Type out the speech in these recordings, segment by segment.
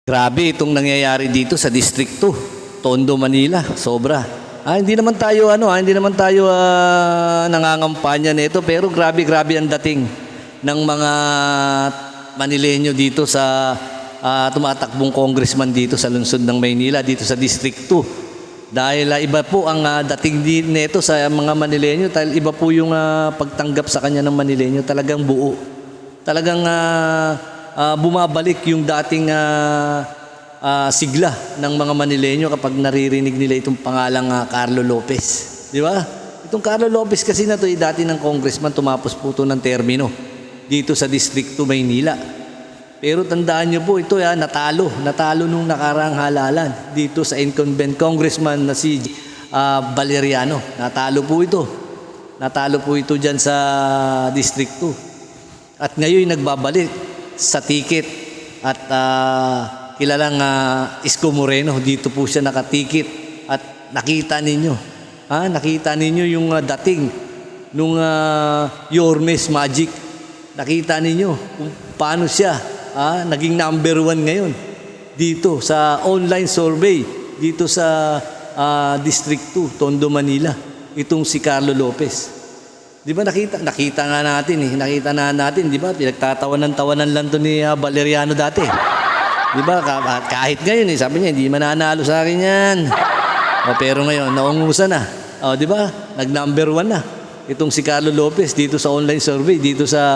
Grabe itong nangyayari dito sa District 2, Tondo, Manila. Sobra. Hindi naman tayo nangangampanya nito, pero grabe ang dating ng mga Manileño dito sa tumatakbong congressman dito sa lungsod ng Maynila, dito sa District 2. Dahil iba po ang dating nito sa mga Manileño, dahil iba po yung pagtanggap sa kanya ng Manileño, talagang buo. Talagang bumabalik yung dating sigla ng mga Manileño kapag naririnig nila itong pangalang Carlo Lopez. Di ba? Itong Carlo Lopez kasi na to dati ng congressman, tumapos po ito ng termino dito sa District 2 Maynila. Pero tandaan nyo po ito, natalo nung nakaraang halalan dito sa incumbent congressman na si Valeriano. Natalo po ito dyan sa District 2. At ngayon nagbabalik sa ticket at kilalang Isko Moreno. Dito po siya nakatikit at nakita ninyo yung dating nung Yormes Magic. Nakita ninyo kung paano siya naging number 1 ngayon dito sa online survey dito sa District 2, Tondo, Manila. Itong si Carlo Lopez. Di ba nakita na natin, di ba? Pinagtatawanan lang to ni Valeriano dati. Di ba? Kahit ngayon, sabi niya, hindi mananalo sa akin yan. Pero ngayon, naungusan na. Di ba? Nag-number 1 na. Itong si Carlo Lopez dito sa online survey, dito sa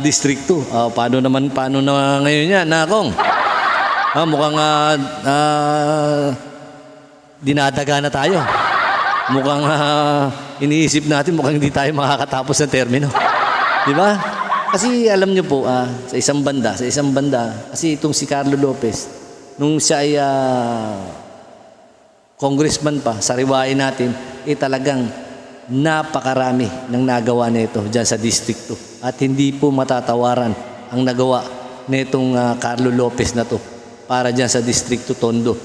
District 2. Paano na ngayon yan, Nakong? Mukhang dinadaga na tayo. Mukhang iniisip natin, mukhang hindi tayo makakatapos ng termino. Di ba? Kasi alam nyo po, sa isang banda, kasi itong si Carlo Lopez, nung siya ay congressman pa, sariwain natin, talagang napakarami ng nagawa nito dyan sa District 2. At hindi po matatawaran ang nagawa nitong Carlo Lopez na to para dyan sa District 2 Tondo.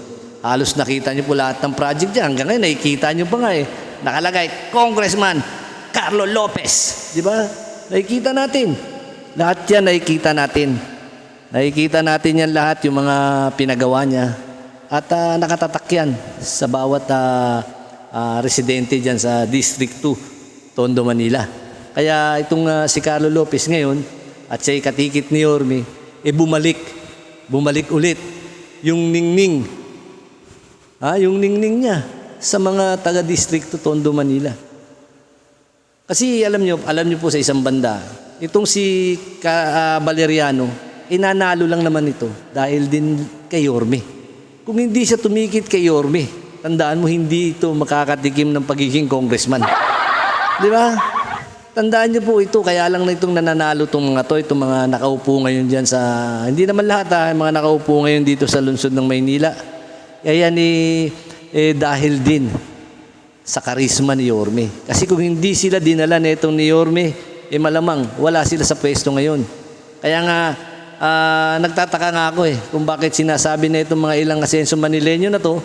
Halos nakita nyo po lahat ng project dyan. Hanggang ngayon, nakikita nyo pa nga nakalagay, Congressman Carlo Lopez. Di ba? Nakikita natin. Lahat yan nakikita natin. Nakikita natin yan lahat, yung mga pinagawa niya. At nakatatak yan sa bawat residente dyan sa District 2, Tondo, Manila. Kaya itong si Carlo Lopez ngayon, at siya'y katikit ni Yorme, bumalik ulit yung ningning. Yung ningning niya sa mga taga-District 2, Tondo, Manila. Kasi alam niyo po sa isang banda, itong si Valeriano, nanalo lang naman ito dahil din kay Yorme. Kung hindi siya tumikit kay Yorme, tandaan mo hindi ito makakatikim ng pagiging congressman. Di ba? Tandaan niyo po ito, kaya lang na itong nananalo itong mga nakaupo ngayon dyan sa, hindi naman lahat mga nakaupo ngayon dito sa lungsod ng Maynila. Kaya dahil din sa karisma ni Yorme. Kasi kung hindi sila dinala nitong ni Yorme, malamang wala sila sa pwesto ngayon. Kaya nga, nagtataka nga ako kung bakit sinasabi na itong mga ilang asenso Manileño na to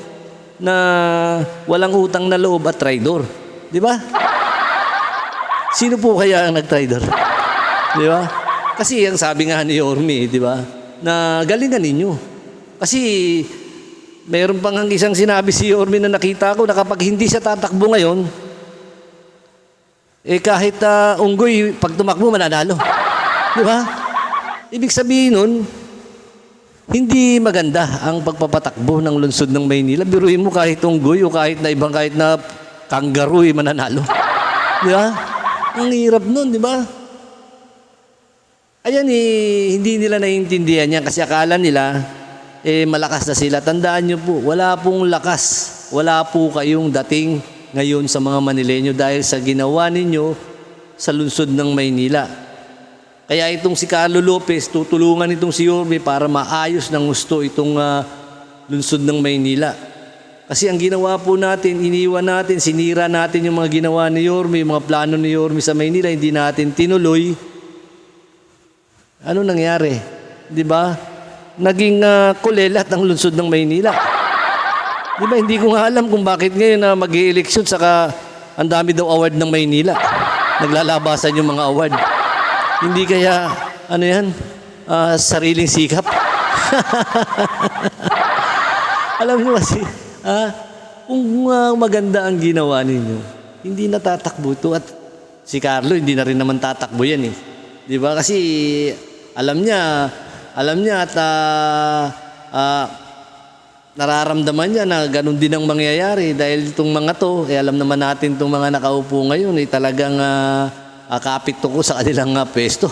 na walang utang na loob at traidor. Di ba? Sino po kaya ang nag-traidor? Di ba? Kasi ang sabi nga ni Yorme, di ba, na galingan ninyo. Kasi mayroon pang isang sinabi si Yorme na nakita ko na kapag hindi siya tatakbo ngayon, kahit unggoy, pag tumakbo, mananalo. Di ba? Ibig sabihin nun, hindi maganda ang pagpapatakbo ng lungsod ng Maynila. Biruin mo kahit unggoy o kahit na kangaroo, mananalo. Di ba? Ang hirap nun, di ba? Ayan hindi nila naiintindihan yan kasi akala nila, malakas na sila. Tandaan nyo po, wala pong lakas, wala po kayong dating ngayon sa mga Manileño dahil sa ginawa ninyo sa lungsod ng Maynila. Kaya itong si Carlo Lopez, tutulungan itong si Yorme para maayos ng gusto itong lungsod ng Maynila. Kasi ang ginawa po natin, iniwan natin, sinira natin yung mga ginawa ni Yorme, yung mga plano ni Yorme sa Maynila, hindi natin tinuloy. Ano nangyari? Di ba? Naging kulelat ang lungsod ng Maynila. Di ba? Hindi ko nga alam kung bakit ngayon mag-i-eleksyon saka ang dami daw award ng Maynila. Naglalabasan yung mga award. Hindi kaya, sariling sikap? Alam niyo kasi, kung maganda ang ginawa ninyo, hindi natatakbo ito. At si Carlo, hindi na rin naman tatakbo yan eh. Di ba? Kasi alam niya at nararamdaman niya na ganun din ang mangyayari dahil itong mga to, alam naman natin itong mga nakaupo ngayon, talagang kapit to ko sa kanilang pwesto.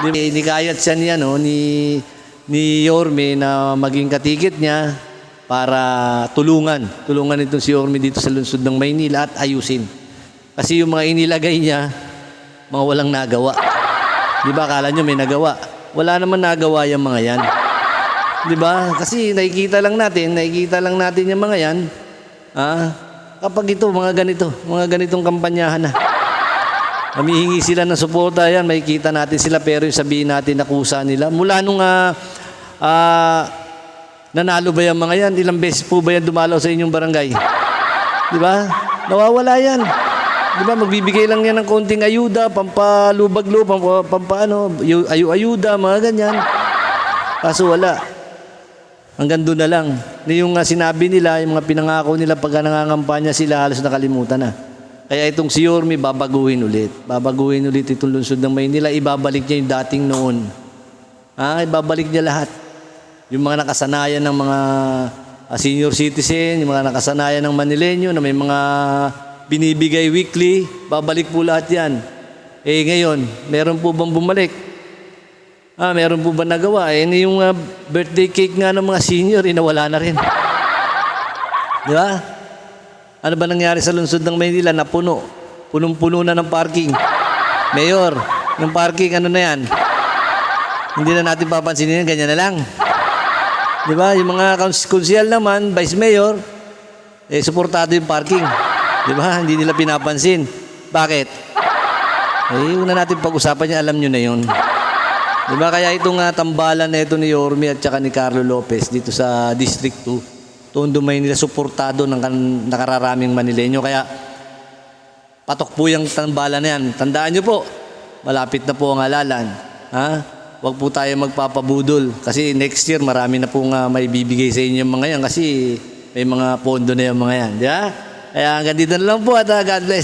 Nikayat siya niya, ni Yorme na maging katikit niya para tulungan itong si Yorme dito sa lungsod ng Maynila at ayusin. Kasi yung mga inilagay niya, mga walang nagawa. Di ba? Akala nyo may nagawa. Wala naman nagawa yung mga yan. Di ba? Kasi nakikita lang natin yung mga yan. Kapag ito, mga ganitong kampanyahan na. Humihingi sila ng suporta yan, makikita natin sila, pero yung sabihin natin na kusa nila. Mula nung nanalo ba yung mga yan? Ilang beses po ba yan dumalaw sa inyong barangay? Di ba? Nawawala yan. Di ba? Magbibigay lang yan ng konting ayuda, pampalubaglo, ayuda, mga ganyan. Kaso wala. Hanggang doon na lang. Yung sinabi nila, yung mga pinangako nila pagka nangangampanya sila, halos nakalimutan na. Kaya itong si Yorme, babaguhin ulit. Babaguhin ulit itong lungsod ng Maynila. Ibabalik niya yung dating noon. Ibabalik niya lahat. Yung mga nakasanayan ng mga senior citizen, yung mga nakasanayan ng Manileño na may mga binibigay weekly, babalik po lahat yan. Ngayon, meron po bang bumalik? Meron po ba nagawa? Yung birthday cake nga ng mga senior, nawala na rin. Di ba? Ano ba nangyari sa lungsod ng Maynila? Napuno. Punong-puno na ng parking. Mayor, yung parking, ano na yan? Hindi na natin papansinin yan, ganyan na lang. Di ba? Yung mga konsyal naman, vice mayor, suportado yung parking. Di ba? Hindi nila pinapansin. Bakit? Una natin pag-usapan niya, alam nyo na yun. Di ba? Kaya itong tambalan na ito ni Yorme at saka ni Carlo Lopez dito sa District 2, Tondo Maynila, suportado ng nakararaming Manileño. Kaya patok po yung tambalan na yan. Tandaan nyo po, malapit na po ang halalan. Huwag po tayo magpapabudol. Kasi next year, marami na pong may bibigay sa inyo yung mga yan. Kasi may mga pondo na yung mga yan. Di ba? Kaya hanggang dito na lang po at God bless.